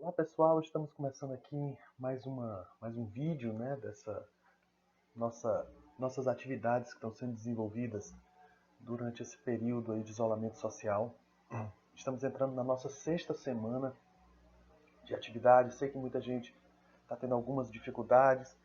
Olá pessoal, estamos começando aqui mais um vídeo, né, nossas atividades que estão sendo desenvolvidas durante esse período aí de isolamento social. Estamos entrando na nossa sexta semana de atividade. Sei que muita gente está tendo algumas dificuldades,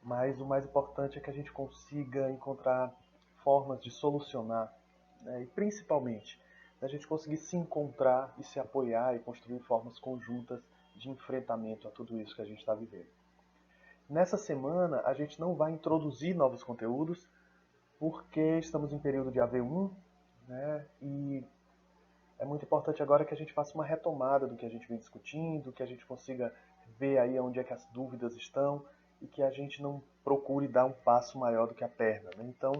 mas o mais importante é que a gente consiga encontrar formas de solucionar, né, e principalmente a gente conseguir se encontrar e se apoiar e construir formas conjuntas de enfrentamento a tudo isso que a gente está vivendo. Nessa semana, a gente não vai introduzir novos conteúdos, porque estamos em período de AV1, né? E é muito importante agora que a gente faça uma retomada do que a gente vem discutindo, que a gente consiga ver aí onde é que as dúvidas estão e que a gente não procure dar um passo maior do que a perna, né? Então,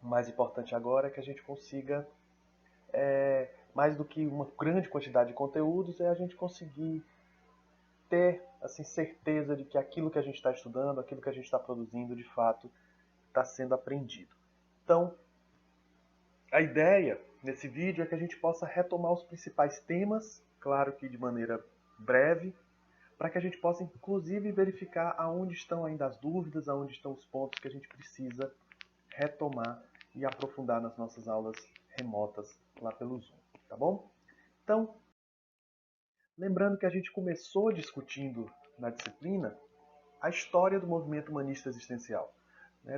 o mais importante agora é que a gente consiga, mais do que uma grande quantidade de conteúdos, é a gente conseguir ter assim, certeza de que aquilo que a gente está estudando, aquilo que a gente está produzindo, de fato, está sendo aprendido. Então, a ideia nesse vídeo é que a gente possa retomar os principais temas, claro que de maneira breve, para que a gente possa, inclusive, verificar aonde estão ainda as dúvidas, aonde estão os pontos que a gente precisa retomar e aprofundar nas nossas aulas remotas lá pelo Zoom, tá bom? Então, lembrando que a gente começou discutindo na disciplina a história do movimento humanista existencial.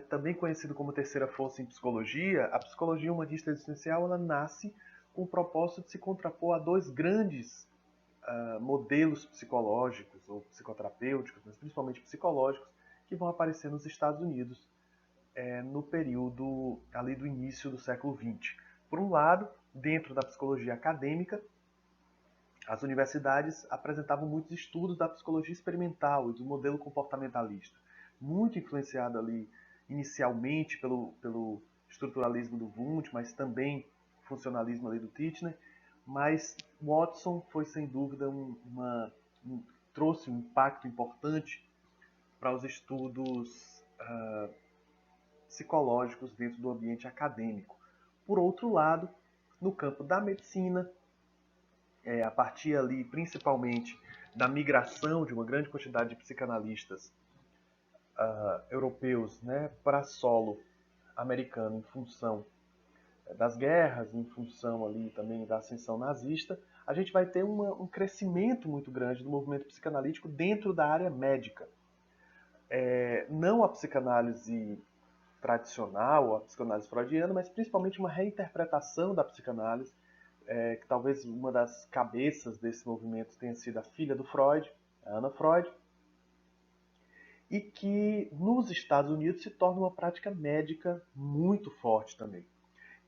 Também conhecido como terceira força em psicologia, a psicologia humanista existencial ela nasce com o propósito de se contrapor a dois grandes modelos psicológicos ou psicoterapêuticos, mas principalmente psicológicos, que vão aparecer nos Estados Unidos no período ali do início do século XX. Por um lado, dentro da psicologia acadêmica, as universidades apresentavam muitos estudos da psicologia experimental e do modelo comportamentalista, muito influenciado ali inicialmente pelo estruturalismo do Wundt, mas também funcionalismo ali do Titchener. Mas Watson foi sem dúvida trouxe um impacto importante para os estudos psicológicos dentro do ambiente acadêmico. Por outro lado, no campo da medicina, a partir ali principalmente da migração de uma grande quantidade de psicanalistas europeus, né, para solo americano em função das guerras, em função ali também da ascensão nazista, a gente vai ter um crescimento muito grande do movimento psicanalítico dentro da área médica. Não a psicanálise tradicional, a psicanálise freudiana, mas principalmente uma reinterpretação da psicanálise, que talvez uma das cabeças desse movimento tenha sido a filha do Freud, a Anna Freud, e que nos Estados Unidos se torna uma prática médica muito forte também.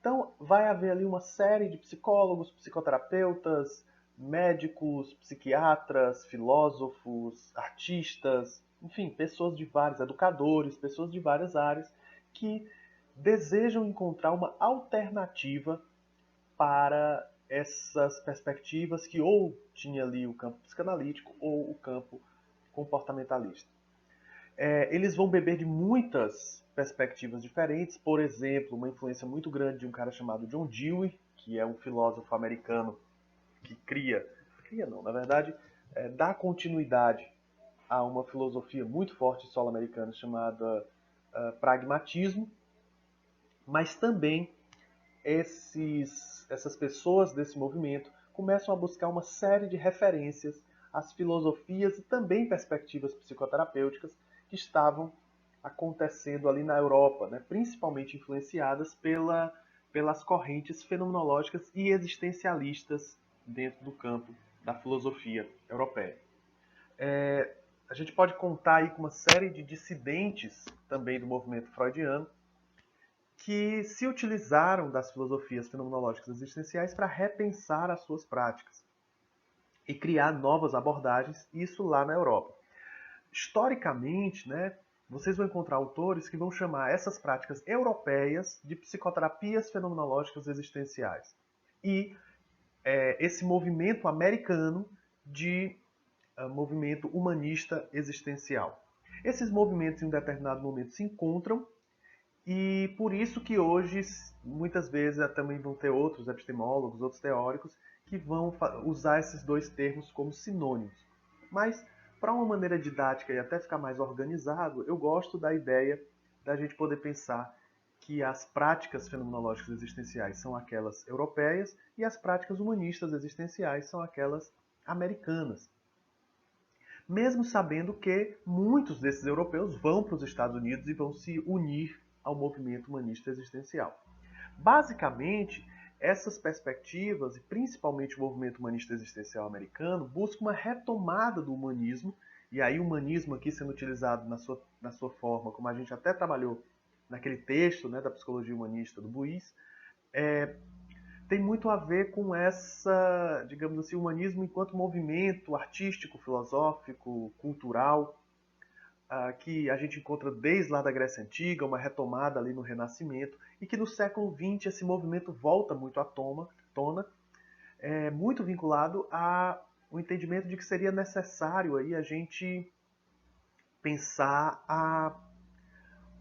Então, vai haver ali uma série de psicólogos, psicoterapeutas, médicos, psiquiatras, filósofos, artistas, enfim, pessoas de vários, educadores, pessoas de várias áreas que desejam encontrar uma alternativa para essas perspectivas que ou tinha ali o campo psicanalítico ou o campo comportamentalista. Eles vão beber de muitas perspectivas diferentes, por exemplo, uma influência muito grande de um cara chamado John Dewey, que é um filósofo americano que cria não, na verdade, dá continuidade a uma filosofia muito forte solo americana chamada pragmatismo, mas também essas pessoas desse movimento começam a buscar uma série de referências às filosofias e também perspectivas psicoterapêuticas que estavam acontecendo ali na Europa, né? Principalmente influenciadas pelas correntes fenomenológicas e existencialistas dentro do campo da filosofia europeia. A gente pode contar aí com uma série de dissidentes também do movimento freudiano, que se utilizaram das filosofias fenomenológicas existenciais para repensar as suas práticas e criar novas abordagens, isso lá na Europa. Historicamente, né, vocês vão encontrar autores que vão chamar essas práticas europeias de psicoterapias fenomenológicas existenciais. E esse movimento americano de movimento humanista existencial. Esses movimentos, em um determinado momento, se encontram. E por isso que hoje, muitas vezes, também vão ter outros epistemólogos, outros teóricos, que vão usar esses dois termos como sinônimos. Mas, para uma maneira didática e até ficar mais organizado, eu gosto da ideia da gente poder pensar que as práticas fenomenológicas existenciais são aquelas europeias e as práticas humanistas existenciais são aquelas americanas. Mesmo sabendo que muitos desses europeus vão para os Estados Unidos e vão se unir ao movimento humanista existencial. Basicamente, essas perspectivas, e principalmente o movimento humanista existencial americano, buscam uma retomada do humanismo, e aí o humanismo aqui sendo utilizado na sua forma, como a gente até trabalhou naquele texto, né, da psicologia humanista do Buis, tem muito a ver com essa, digamos assim, humanismo enquanto movimento artístico, filosófico, cultural, que a gente encontra desde lá da Grécia Antiga, uma retomada ali no Renascimento, e que no século XX esse movimento volta muito à tona, muito vinculado ao entendimento de que seria necessário aí a gente pensar a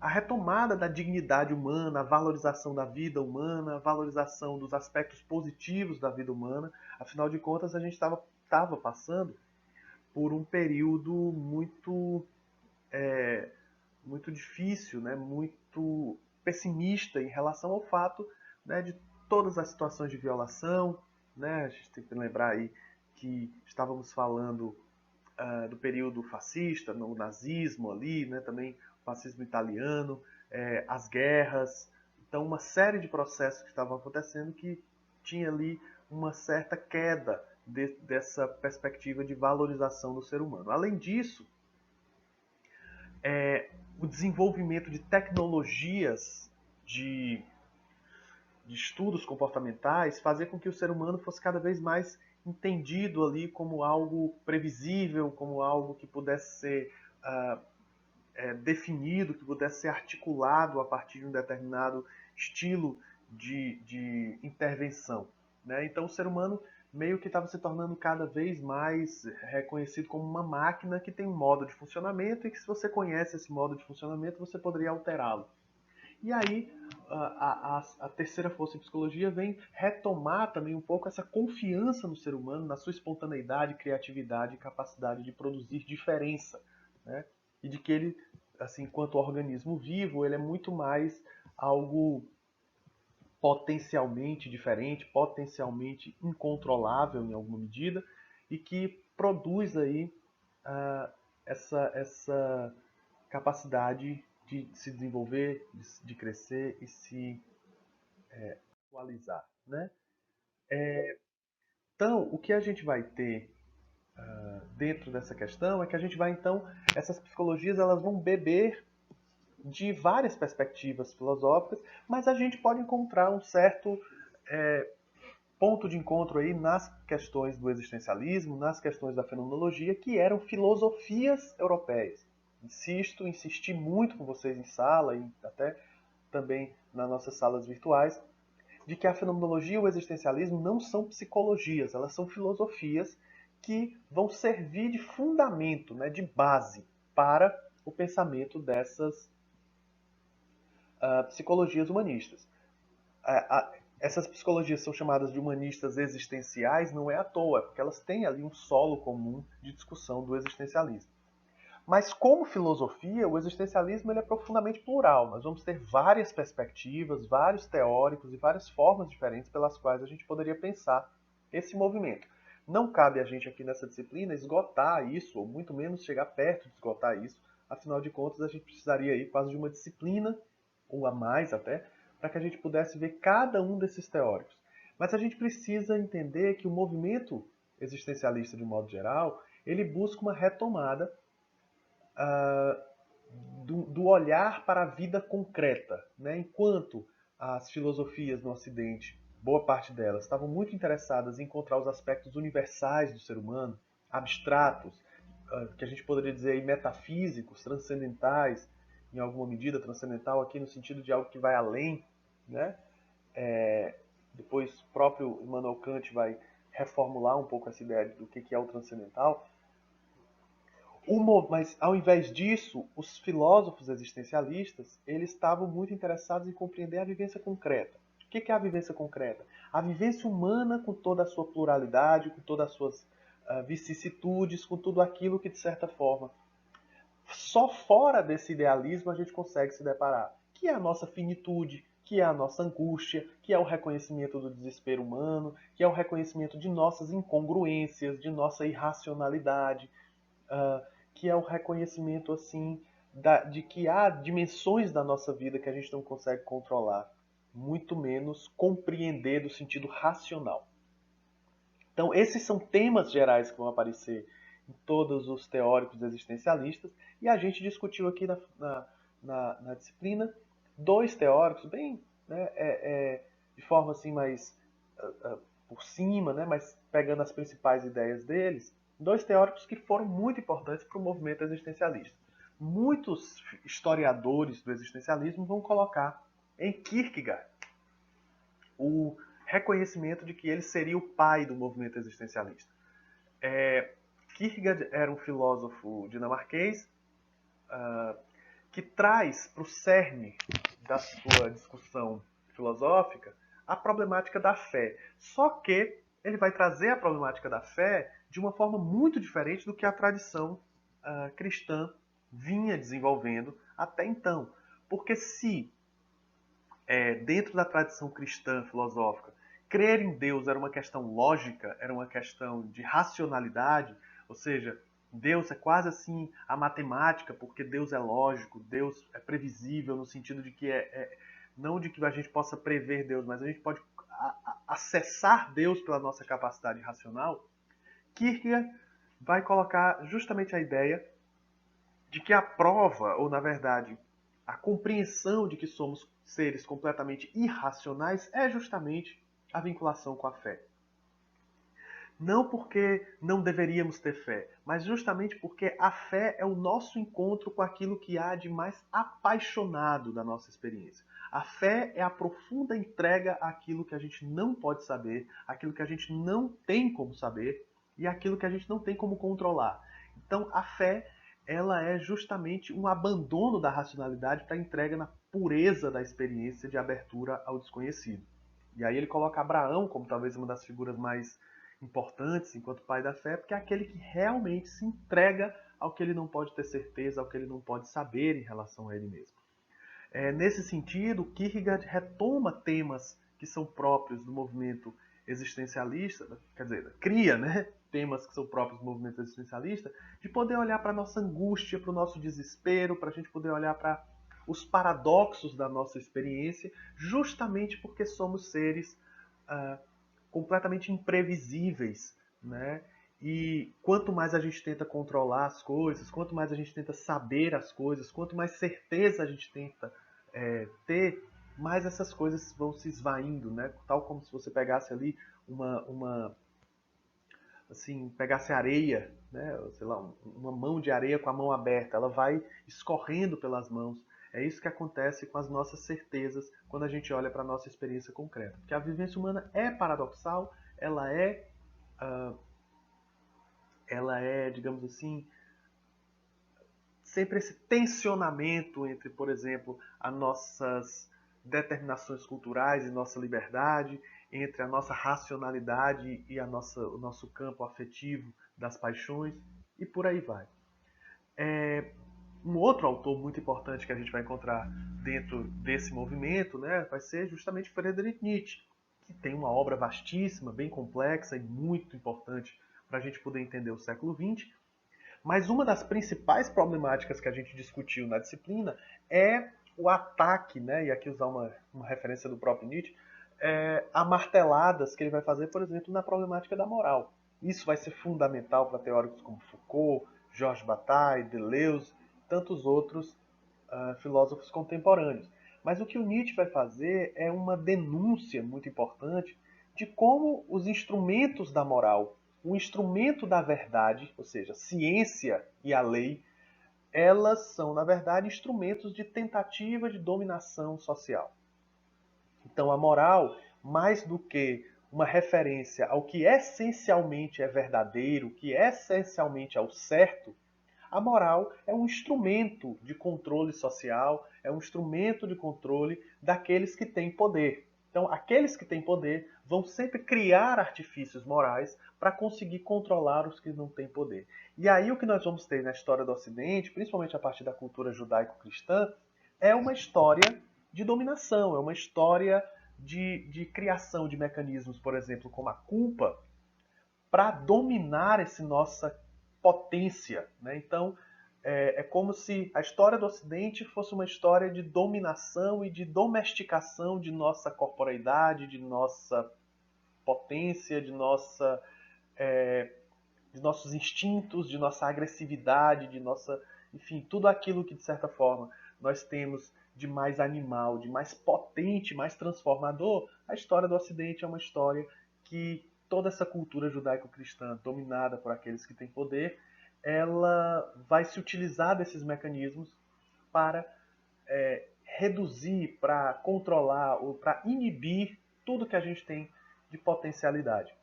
retomada da dignidade humana, a valorização da vida humana, a valorização dos aspectos positivos da vida humana. Afinal de contas, a gente estava passando por um período muito difícil, né, muito pessimista em relação ao fato, né, de todas as situações de violação. Né, a gente tem que lembrar aí que estávamos falando do período fascista, no nazismo ali, né, também o fascismo italiano, as guerras. Então, uma série de processos que estavam acontecendo que tinha ali uma certa queda dessa perspectiva de valorização do ser humano. Além disso, o desenvolvimento de tecnologias de estudos comportamentais fazia com que o ser humano fosse cada vez mais entendido ali como algo previsível, como algo que pudesse ser definido, que pudesse ser articulado a partir de um determinado estilo de intervenção. Né? Então o ser humano meio que estava se tornando cada vez mais reconhecido como uma máquina que tem um modo de funcionamento e que se você conhece esse modo de funcionamento, você poderia alterá-lo. E aí a terceira força em psicologia vem retomar também um pouco essa confiança no ser humano, na sua espontaneidade, criatividade e capacidade de produzir diferença. Né? E de que ele, assim, enquanto organismo vivo, ele é muito mais algo potencialmente diferente, potencialmente incontrolável em alguma medida, e que produz aí essa capacidade de se desenvolver, de crescer e se atualizar. Né? Então, o que a gente vai ter dentro dessa questão é que a gente vai, então, essas psicologias elas vão beber de várias perspectivas filosóficas, mas a gente pode encontrar um certo ponto de encontro aí nas questões do existencialismo, nas questões da fenomenologia, que eram filosofias europeias. Insisti muito com vocês em sala e até também nas nossas salas virtuais, de que a fenomenologia e o existencialismo não são psicologias, elas são filosofias que vão servir de fundamento, né, de base para o pensamento dessas psicologias humanistas. Essas psicologias são chamadas de humanistas existenciais não é à toa, porque elas têm ali um solo comum de discussão do existencialismo. Mas como filosofia, o existencialismo ele é profundamente plural. Nós vamos ter várias perspectivas, vários teóricos e várias formas diferentes pelas quais a gente poderia pensar esse movimento. Não cabe a gente aqui nessa disciplina esgotar isso, ou muito menos chegar perto de esgotar isso. Afinal de contas, a gente precisaria aí quase de uma disciplina, ou a mais até, para que a gente pudesse ver cada um desses teóricos. Mas a gente precisa entender que o movimento existencialista, de um modo geral, ele busca uma retomada do olhar para a vida concreta. Né? Enquanto as filosofias no Ocidente, boa parte delas, estavam muito interessadas em encontrar os aspectos universais do ser humano, abstratos, que a gente poderia dizer aí, metafísicos, transcendentais, em alguma medida, transcendental aqui no sentido de algo que vai além. Né? Depois o próprio Immanuel Kant vai reformular um pouco essa ideia do que é o transcendental. Mas, ao invés disso, os filósofos existencialistas eles estavam muito interessados em compreender a vivência concreta. que é a vivência concreta? A vivência humana com toda a sua pluralidade, com todas as suas vicissitudes, com tudo aquilo que, de certa forma, só fora desse idealismo a gente consegue se deparar. Que é a nossa finitude, que é a nossa angústia, que é o reconhecimento do desespero humano, que é o reconhecimento de nossas incongruências, de nossa irracionalidade, que é o reconhecimento assim de que há dimensões da nossa vida que a gente não consegue controlar, muito menos compreender do sentido racional. Então, esses são temas gerais que vão aparecer em todos os teóricos existencialistas, e a gente discutiu aqui na disciplina dois teóricos, bem de forma assim mais por cima, né, mas pegando as principais ideias deles, dois teóricos que foram muito importantes para o movimento existencialista. Muitos historiadores do existencialismo vão colocar em Kierkegaard o reconhecimento de que ele seria o pai do movimento existencialista. Kierkegaard era um filósofo dinamarquês que traz para o cerne da sua discussão filosófica a problemática da fé. Só que ele vai trazer a problemática da fé de uma forma muito diferente do que a tradição cristã vinha desenvolvendo até então. Porque se dentro da tradição cristã filosófica, crer em Deus era uma questão lógica, era uma questão de racionalidade, ou seja, Deus é quase assim a matemática, porque Deus é lógico, Deus é previsível no sentido de que não de que a gente possa prever Deus, mas a gente pode acessar Deus pela nossa capacidade racional. Kierkegaard vai colocar justamente a ideia de que a prova, ou na verdade, a compreensão de que somos seres completamente irracionais é justamente a vinculação com a fé. Não porque não deveríamos ter fé, mas justamente porque a fé é o nosso encontro com aquilo que há de mais apaixonado da nossa experiência. A fé é a profunda entrega àquilo que a gente não pode saber, aquilo que a gente não tem como saber e aquilo que a gente não tem como controlar. Então a fé, ela é justamente um abandono da racionalidade para a entrega na pureza da experiência de abertura ao desconhecido. E aí ele coloca Abraão como talvez uma das figuras mais importantes enquanto pai da fé, porque é aquele que realmente se entrega ao que ele não pode ter certeza, ao que ele não pode saber em relação a ele mesmo. Nesse sentido, Kierkegaard retoma temas que são próprios do movimento existencialista, quer dizer, cria temas que são próprios do movimento existencialista, de poder olhar para a nossa angústia, para o nosso desespero, para a gente poder olhar para os paradoxos da nossa experiência, justamente porque somos seres completamente imprevisíveis, né? E quanto mais a gente tenta controlar as coisas, quanto mais a gente tenta saber as coisas, quanto mais certeza a gente tenta ter, mais essas coisas vão se esvaindo, né? Tal como se você pegasse ali pegasse areia, né? Sei lá, uma mão de areia com a mão aberta, ela vai escorrendo pelas mãos. É isso que acontece com as nossas certezas quando a gente olha para a nossa experiência concreta. Porque a vivência humana é paradoxal, ela é, digamos assim, sempre esse tensionamento entre, por exemplo, as nossas determinações culturais e nossa liberdade, entre a nossa racionalidade e o nosso campo afetivo das paixões, e por aí vai. Um outro autor muito importante que a gente vai encontrar dentro desse movimento, né, vai ser justamente Friedrich Nietzsche, que tem uma obra vastíssima, bem complexa e muito importante para a gente poder entender o século XX. Mas uma das principais problemáticas que a gente discutiu na disciplina é o ataque, né, e aqui usar uma referência do próprio Nietzsche, a marteladas que ele vai fazer, por exemplo, na problemática da moral. Isso vai ser fundamental para teóricos como Foucault, Georges Bataille, Deleuze, tantos outros filósofos contemporâneos. Mas o que o Nietzsche vai fazer é uma denúncia muito importante de como os instrumentos da moral, o instrumento da verdade, ou seja, ciência e a lei, elas são, na verdade, instrumentos de tentativa de dominação social. Então, a moral, mais do que uma referência ao que essencialmente é verdadeiro, que essencialmente é o certo, a moral é um instrumento de controle social, é um instrumento de controle daqueles que têm poder. Então, aqueles que têm poder vão sempre criar artifícios morais para conseguir controlar os que não têm poder. E aí o que nós vamos ter na história do Ocidente, principalmente a partir da cultura judaico-cristã, é uma história de dominação, é uma história de criação de mecanismos, por exemplo, como a culpa, para dominar essa nossa potência. Né? Então, é como se a história do Ocidente fosse uma história de dominação e de domesticação de nossa corporeidade, de nossa potência, de nossos instintos, de nossa agressividade, de nossa, enfim, tudo aquilo que de certa forma nós temos de mais animal, de mais potente, mais transformador. A história do Ocidente é uma história que toda essa cultura judaico-cristã dominada por aqueles que têm poder, ela vai se utilizar desses mecanismos para reduzir, para controlar ou para inibir tudo que a gente tem de potencialidade.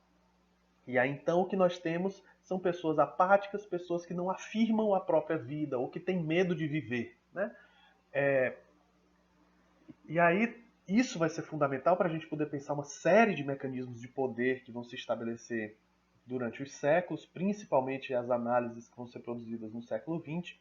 E aí então o que nós temos são pessoas apáticas, pessoas que não afirmam a própria vida ou que têm medo de viver. Né? E aí isso vai ser fundamental para a gente poder pensar uma série de mecanismos de poder que vão se estabelecer durante os séculos, principalmente as análises que vão ser produzidas no século XX.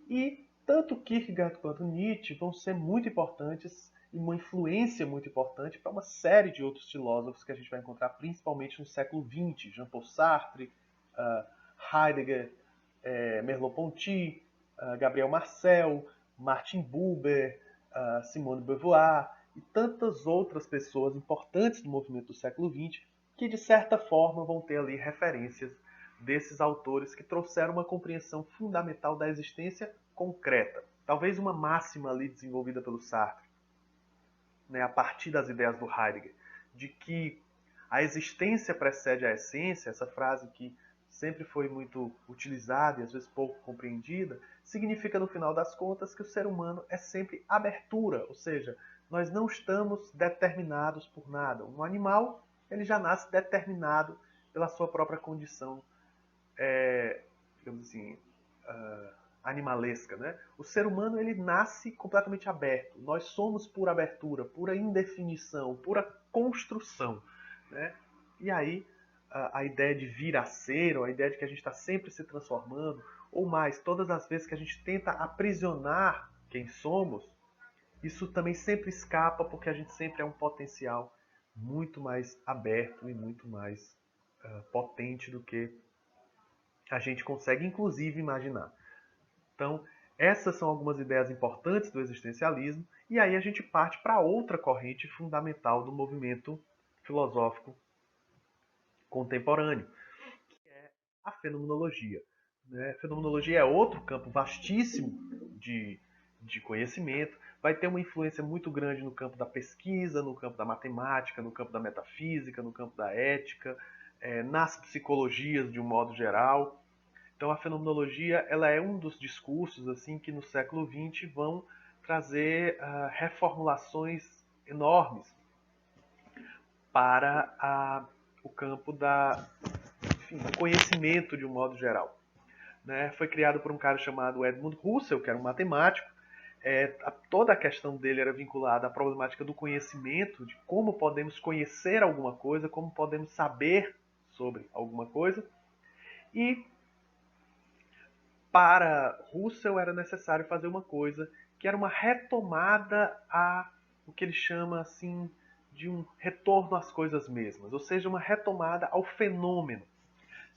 E tanto Kierkegaard quanto Nietzsche vão ser muito importantes e uma influência muito importante para uma série de outros filósofos que a gente vai encontrar principalmente no século XX. Jean-Paul Sartre, Heidegger, Merleau-Ponty, Gabriel Marcel, Martin Buber, Simone de Beauvoir e tantas outras pessoas importantes do movimento do século XX que, de certa forma, vão ter ali referências desses autores que trouxeram uma compreensão fundamental da existência concreta. Talvez uma máxima ali desenvolvida pelo Sartre, né, a partir das ideias do Heidegger, de que a existência precede a essência, essa frase que sempre foi muito utilizada e às vezes pouco compreendida, significa no final das contas que o ser humano é sempre abertura, ou seja, nós não estamos determinados por nada. Um animal, ele já nasce determinado pela sua própria condição, digamos assim, animalesca. Né? O ser humano, ele nasce completamente aberto. Nós somos pura abertura, pura indefinição, pura construção. Né? E aí a ideia de vir a ser, ou a ideia de que a gente está sempre se transformando, ou mais, todas as vezes que a gente tenta aprisionar quem somos, isso também sempre escapa, porque a gente sempre é um potencial muito mais aberto e muito mais potente do que a gente consegue, inclusive, imaginar. Então, essas são algumas ideias importantes do existencialismo, e aí a gente parte para outra corrente fundamental do movimento filosófico contemporâneo, que é a fenomenologia. A fenomenologia é outro campo vastíssimo de conhecimento, vai ter uma influência muito grande no campo da pesquisa, no campo da matemática, no campo da metafísica, no campo da ética, nas psicologias de um modo geral. Então a fenomenologia ela é um dos discursos assim que no século XX vão trazer reformulações enormes para o campo do conhecimento de um modo geral. Né? Foi criado por um cara chamado Edmund Husserl, que era um matemático. Toda a questão dele era vinculada à problemática do conhecimento, de como podemos conhecer alguma coisa, como podemos saber sobre alguma coisa. E para Husserl era necessário fazer uma coisa que era uma retomada a o que ele chama assim de um retorno às coisas mesmas, ou seja, uma retomada ao fenômeno.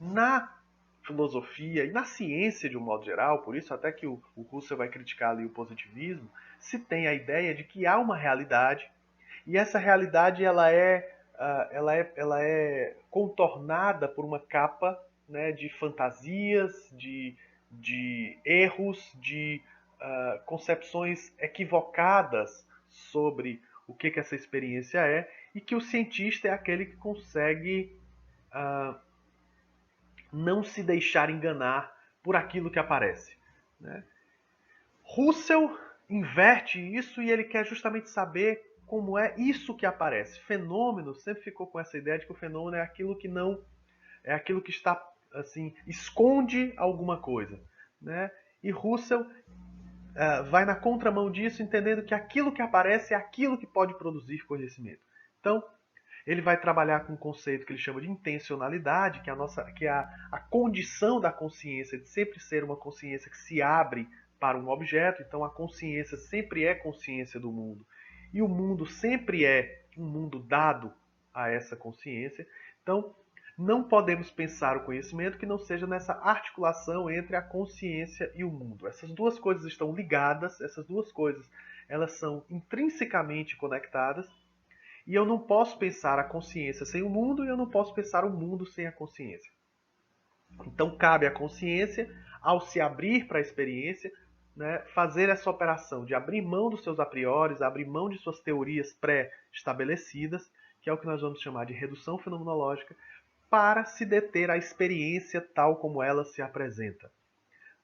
Na filosofia e na ciência de um modo geral, por isso até que o Husserl vai criticar ali o positivismo, se tem a ideia de que há uma realidade e essa realidade ela é contornada por uma capa, né, de fantasias, de erros, de concepções equivocadas sobre o que essa experiência é, e que o cientista é aquele que consegue não se deixar enganar por aquilo que aparece. Né? Husserl inverte isso e ele quer justamente saber como é isso que aparece. Fenômeno sempre ficou com essa ideia de que o fenômeno é aquilo que não é aquilo que está assim esconde alguma coisa, né? E Husserl vai na contramão disso, entendendo que aquilo que aparece é aquilo que pode produzir conhecimento. Então, ele vai trabalhar com um conceito que ele chama de intencionalidade, que é a condição da consciência de sempre ser uma consciência que se abre para um objeto. Então, a consciência sempre é consciência do mundo. E o mundo sempre é um mundo dado a essa consciência. Então, não podemos pensar o conhecimento que não seja nessa articulação entre a consciência e o mundo. Essas duas coisas estão ligadas, essas duas coisas elas são intrinsecamente conectadas, e eu não posso pensar a consciência sem o mundo e eu não posso pensar o mundo sem a consciência. Então cabe à consciência, ao se abrir para a experiência, né, fazer essa operação de abrir mão dos seus a priori, abrir mão de suas teorias pré-estabelecidas, que é o que nós vamos chamar de redução fenomenológica, para se deter à experiência tal como ela se apresenta.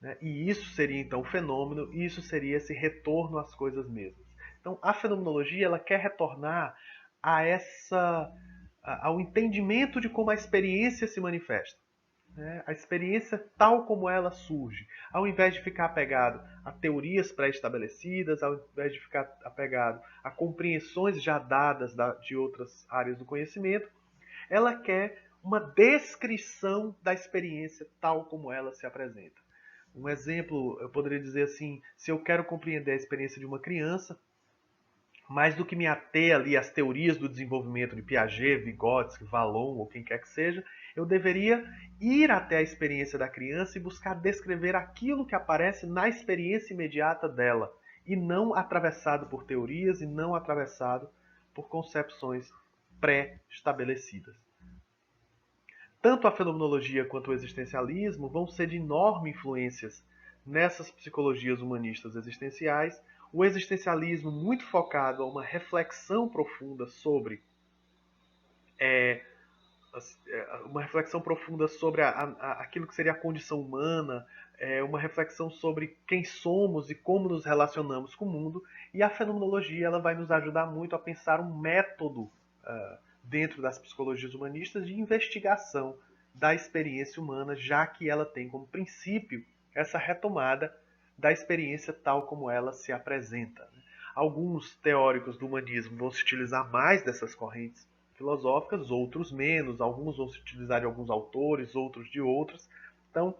Né? E isso seria então o fenômeno, e isso seria esse retorno às coisas mesmas. Então a fenomenologia ela quer retornar ao entendimento de como a experiência se manifesta. Né? A experiência tal como ela surge, ao invés de ficar apegado a teorias pré-estabelecidas, ao invés de ficar apegado a compreensões já dadas de outras áreas do conhecimento, ela quer uma descrição da experiência tal como ela se apresenta. Um exemplo, eu poderia dizer assim, se eu quero compreender a experiência de uma criança, mais do que me ater ali às teorias do desenvolvimento de Piaget, Vygotsky, Vallon ou quem quer que seja, eu deveria ir até a experiência da criança e buscar descrever aquilo que aparece na experiência imediata dela, e não atravessado por teorias e não atravessado por concepções pré-estabelecidas. Tanto a fenomenologia quanto o existencialismo vão ser de enorme influências nessas psicologias humanistas existenciais. O existencialismo muito focado a uma reflexão profunda sobre aquilo que seria a condição humana, uma reflexão sobre quem somos e como nos relacionamos com o mundo. E a fenomenologia ela vai nos ajudar muito a pensar um método dentro das psicologias humanistas de investigação da experiência humana, já que ela tem como princípio essa retomada da experiência tal como ela se apresenta. Alguns teóricos do humanismo vão se utilizar mais dessas correntes filosóficas, outros menos, alguns vão se utilizar de alguns autores, outros de outros. Então,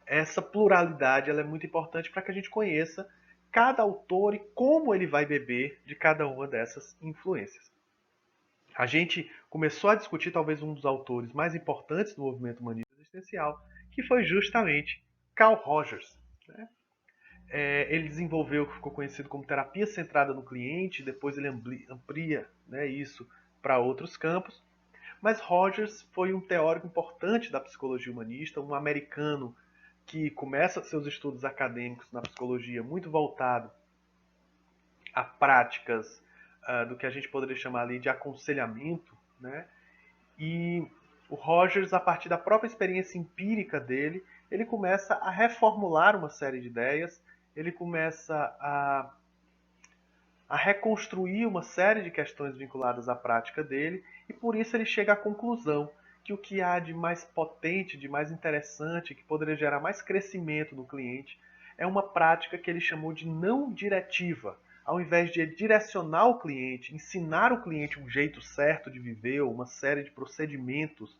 essa pluralidade ela é muito importante para que a gente conheça cada autor e como ele vai beber de cada uma dessas influências. A gente começou a discutir talvez um dos autores mais importantes do movimento humanista existencial, que foi justamente Carl Rogers. Né? Ele desenvolveu o que ficou conhecido como terapia centrada no cliente, depois ele amplia, né, isso para outros campos. Mas Rogers foi um teórico importante da psicologia humanista, um americano que começa seus estudos acadêmicos na psicologia muito voltado a práticas do que a gente poderia chamar ali de aconselhamento, né? E o Rogers, a partir da própria experiência empírica dele, ele começa a reformular uma série de ideias, ele começa a reconstruir uma série de questões vinculadas à prática dele, e por isso ele chega à conclusão que o que há de mais potente, de mais interessante, que poderia gerar mais crescimento no cliente, é uma prática que ele chamou de não diretiva. Ao invés de direcionar o cliente, ensinar o cliente um jeito certo de viver, uma série de procedimentos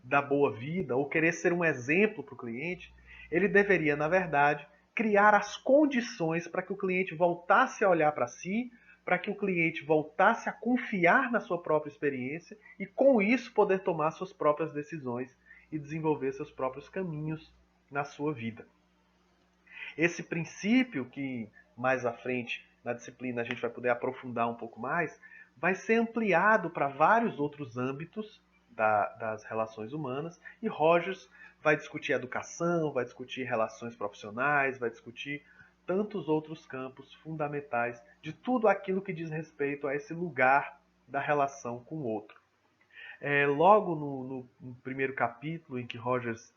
da boa vida, ou querer ser um exemplo para o cliente, ele deveria, na verdade, criar as condições para que o cliente voltasse a olhar para si, para que o cliente voltasse a confiar na sua própria experiência e, com isso, poder tomar suas próprias decisões e desenvolver seus próprios caminhos na sua vida. Esse princípio, que mais à frente na disciplina a gente vai poder aprofundar um pouco mais, vai ser ampliado para vários outros âmbitos das relações humanas, e Rogers vai discutir educação, vai discutir relações profissionais, vai discutir tantos outros campos fundamentais de tudo aquilo que diz respeito a esse lugar da relação com o outro. Logo no primeiro capítulo, em que Rogers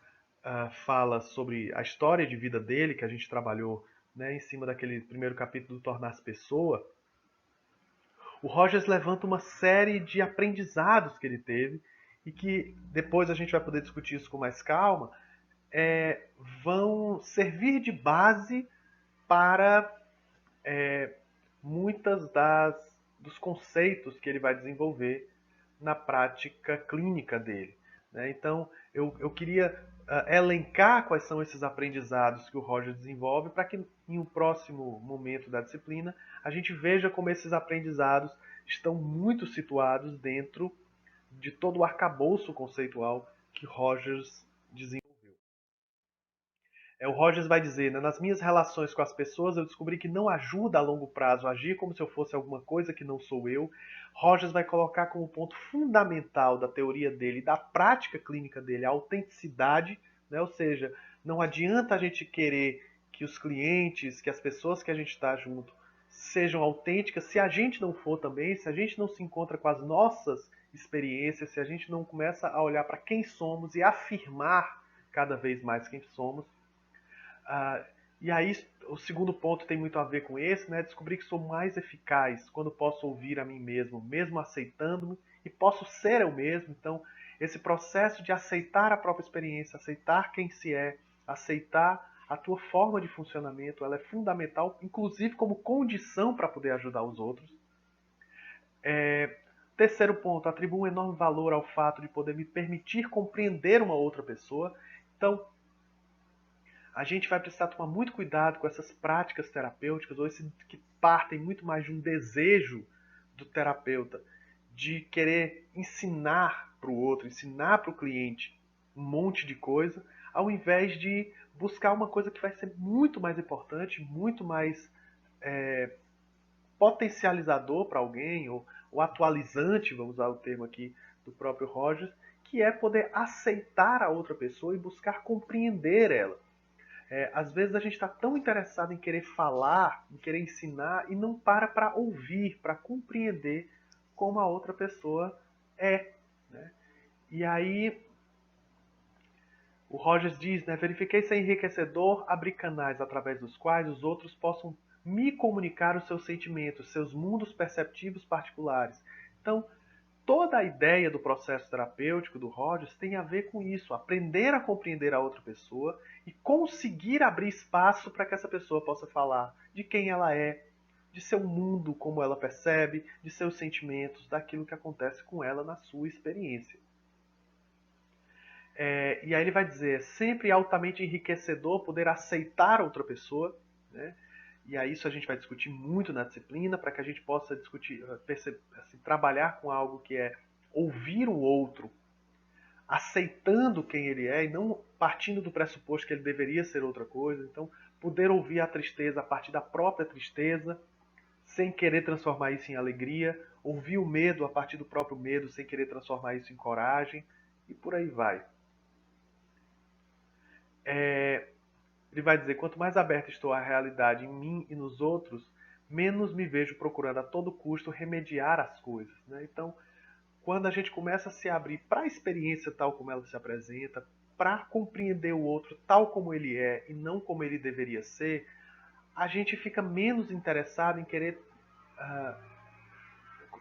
fala sobre a história de vida dele, que a gente trabalhou, né, em cima daquele primeiro capítulo do Tornar-se Pessoa, o Rogers levanta uma série de aprendizados que ele teve e que depois a gente vai poder discutir isso com mais calma, vão servir de base para muitas dos conceitos que ele vai desenvolver na prática clínica dele, né? Então, eu queria elencar quais são esses aprendizados que o Rogers desenvolve para que em um próximo momento da disciplina a gente veja como esses aprendizados estão muito situados dentro de todo o arcabouço conceitual que Rogers desenvolveu. O Rogers vai dizer, né, nas minhas relações com as pessoas eu descobri que não ajuda a longo prazo agir como se eu fosse alguma coisa que não sou eu. Rogers vai colocar como ponto fundamental da teoria dele e da prática clínica dele a autenticidade, né, ou seja, não adianta a gente querer que os clientes, que as pessoas que a gente está junto sejam autênticas se a gente não for também, se a gente não se encontra com as nossas experiências, se a gente não começa a olhar para quem somos e afirmar cada vez mais quem somos. Ah, e aí, o segundo ponto tem muito a ver com esse, né? Descobrir que sou mais eficaz quando posso ouvir a mim mesmo, mesmo aceitando-me, e posso ser eu mesmo. Então, esse processo de aceitar a própria experiência, aceitar quem se é, aceitar a tua forma de funcionamento, ela é fundamental, inclusive como condição para poder ajudar os outros. Terceiro ponto, atribuo um enorme valor ao fato de poder me permitir compreender uma outra pessoa. Então, a gente vai precisar tomar muito cuidado com essas práticas terapêuticas, ou esse que partem muito mais de um desejo do terapeuta de querer ensinar para o outro, ensinar para o cliente um monte de coisa, ao invés de buscar uma coisa que vai ser muito mais importante, muito mais potencializador para alguém, ou atualizante, vamos usar o termo aqui do próprio Rogers, que é poder aceitar a outra pessoa e buscar compreender ela. Às vezes a gente está tão interessado em querer falar, em querer ensinar, e não para ouvir, para compreender como a outra pessoa é, né? E aí o Rogers diz, né, verifiquei ser enriquecedor abrir canais através dos quais os outros possam me comunicar os seus sentimentos, seus mundos perceptivos particulares. Então, toda a ideia do processo terapêutico do Rogers tem a ver com isso, aprender a compreender a outra pessoa e conseguir abrir espaço para que essa pessoa possa falar de quem ela é, de seu mundo, como ela percebe, de seus sentimentos, daquilo que acontece com ela na sua experiência. E aí ele vai dizer, é sempre altamente enriquecedor poder aceitar outra pessoa, né? E aí isso a gente vai discutir muito na disciplina, para que a gente possa discutir, assim, trabalhar com algo que é ouvir o outro, aceitando quem ele é e não partindo do pressuposto que ele deveria ser outra coisa. Então, poder ouvir a tristeza a partir da própria tristeza, sem querer transformar isso em alegria, ouvir o medo a partir do próprio medo, sem querer transformar isso em coragem, e por aí vai. Ele vai dizer, quanto mais aberto estou à realidade em mim e nos outros, menos me vejo procurando a todo custo remediar as coisas, né? Então, quando a gente começa a se abrir para a experiência tal como ela se apresenta, para compreender o outro tal como ele é e não como ele deveria ser, a gente fica menos interessado em querer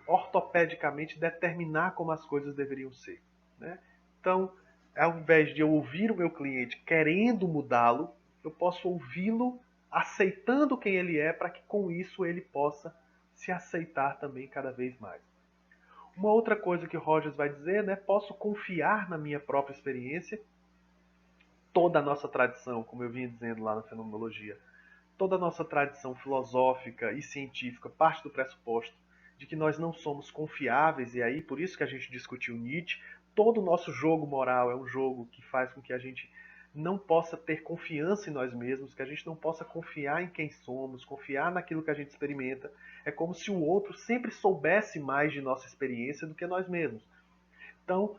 ortopedicamente determinar como as coisas deveriam ser, né? Então, ao invés de eu ouvir o meu cliente querendo mudá-lo, eu posso ouvi-lo aceitando quem ele é, para que com isso ele possa se aceitar também cada vez mais. Uma outra coisa que Rogers vai dizer, né? Posso confiar na minha própria experiência. Toda a nossa tradição, como eu vinha dizendo lá na fenomenologia, toda a nossa tradição filosófica e científica parte do pressuposto de que nós não somos confiáveis, e aí por isso que a gente discutiu Nietzsche. Todo o nosso jogo moral é um jogo que faz com que a gente não possa ter confiança em nós mesmos, que a gente não possa confiar em quem somos, confiar naquilo que a gente experimenta. É como se o outro sempre soubesse mais de nossa experiência do que nós mesmos. Então,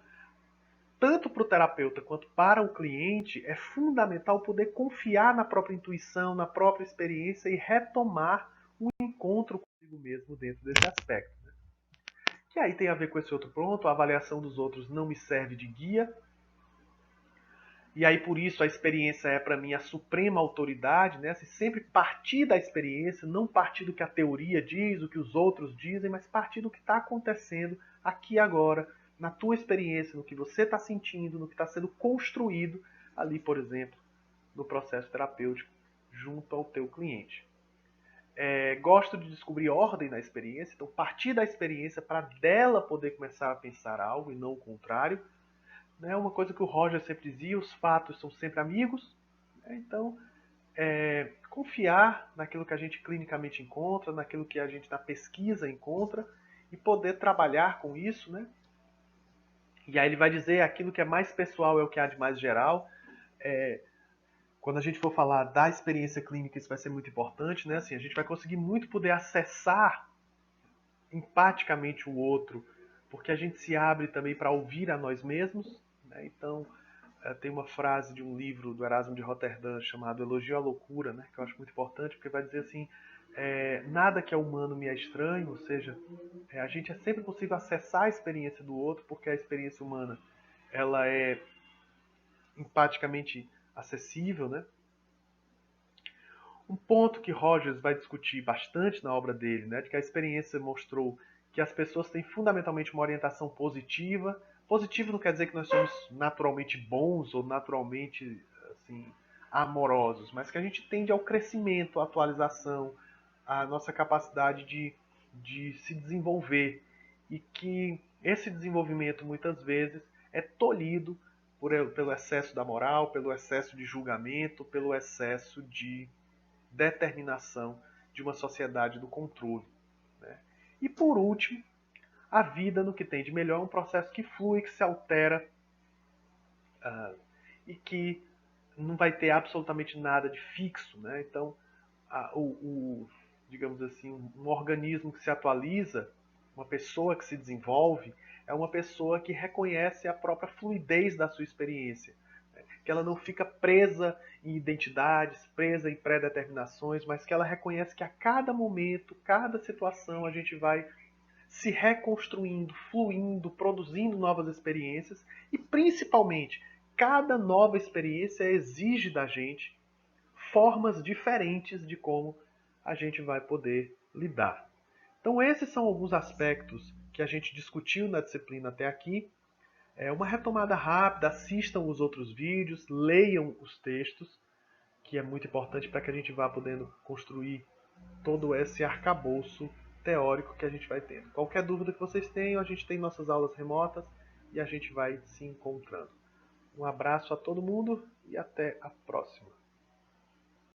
tanto para o terapeuta quanto para o cliente, é fundamental poder confiar na própria intuição, na própria experiência e retomar um encontro consigo mesmo dentro desse aspecto. Que aí tem a ver com esse outro ponto, a avaliação dos outros não me serve de guia, e aí por isso a experiência é para mim a suprema autoridade, né? Assim, sempre partir da experiência, não partir do que a teoria diz, o que os outros dizem, mas partir do que está acontecendo aqui e agora, na tua experiência, no que você está sentindo, no que está sendo construído ali, por exemplo, no processo terapêutico, junto ao teu cliente. Gosto de descobrir ordem na experiência, então partir da experiência para dela poder começar a pensar algo e não o contrário. Né? Uma coisa que o Roger sempre dizia, os fatos são sempre amigos. Né? Então, confiar naquilo que a gente clinicamente encontra, naquilo que a gente na pesquisa encontra e poder trabalhar com isso, né? E aí ele vai dizer aquilo que é mais pessoal é o que há de mais geral. Quando a gente for falar da experiência clínica, isso vai ser muito importante, né? Assim, a gente vai conseguir muito poder acessar empaticamente o outro, porque a gente se abre também para ouvir a nós mesmos, né? Então, tem uma frase de um livro do Erasmo de Roterdã chamado Elogio à Loucura, né? Que eu acho muito importante, porque vai dizer assim, nada que é humano me é estranho, ou seja, a gente é sempre possível acessar a experiência do outro, porque a experiência humana ela é empaticamente acessível, né? Um ponto que Rogers vai discutir bastante na obra dele, né, de que a experiência mostrou que as pessoas têm fundamentalmente uma orientação positiva. Positivo não quer dizer que nós somos naturalmente bons ou naturalmente assim amorosos, mas que a gente tende ao crescimento, à atualização, à nossa capacidade de se desenvolver e que esse desenvolvimento muitas vezes é tolhido pelo excesso da moral, pelo excesso de julgamento, pelo excesso de determinação de uma sociedade do controle. Né? E por último, a vida no que tem de melhor é um processo que flui, que se altera e que não vai ter absolutamente nada de fixo. Né? Então, digamos assim, um organismo que se atualiza, uma pessoa que se desenvolve, é uma pessoa que reconhece a própria fluidez da sua experiência, que ela não fica presa em identidades, presa em pré-determinações, mas que ela reconhece que a cada momento, cada situação, a gente vai se reconstruindo, fluindo, produzindo novas experiências e, principalmente, cada nova experiência exige da gente formas diferentes de como a gente vai poder lidar. Então, esses são alguns aspectos que a gente discutiu na disciplina até aqui. Uma retomada rápida, assistam os outros vídeos, leiam os textos, que é muito importante para que a gente vá podendo construir todo esse arcabouço teórico que a gente vai tendo. Qualquer dúvida que vocês tenham, a gente tem nossas aulas remotas e a gente vai se encontrando. Um abraço a todo mundo e até a próxima.